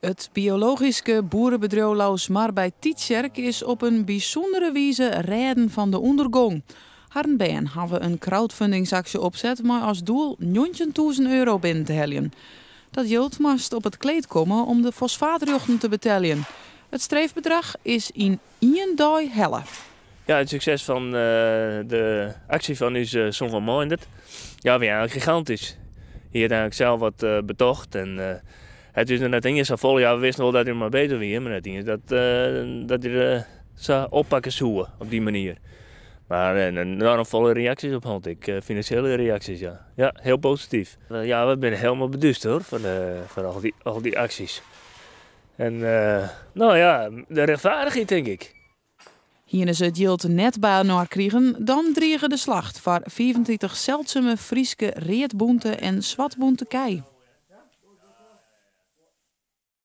Het biologische boerenbedrijf Lausmar bij Tietjerk is op een bijzondere wijze redden van de ondergang. Harnbeen hebben een crowdfundingsactie opzet, maar als doel €19.000 binnen te halen. Dat geld moest op het kleed komen om de fosfaatrechten te betalen. Het streefbedrag is in 1 dag helle. Ja, het succes van de actie van is Song Minded. Ja, weer eigenlijk gigantisch. Hier heeft eigenlijk zelf wat betocht en het is er net in zo vol. Ja, we wisten wel dat het maar beter weer, maar net in dat hij zou oppakken zoeken op die manier. Maar een enorm volle reacties op hand. Financiële reacties, ja. Ja, heel positief. Ja, we zijn helemaal beduust hoor, van al die acties. En nou ja, de rechtvaardigheid denk ik. Hier is het geld net bij naar krijgen, dan driegen de slacht voor 25 zeldzame Frieske reetboente en zwatboente kei.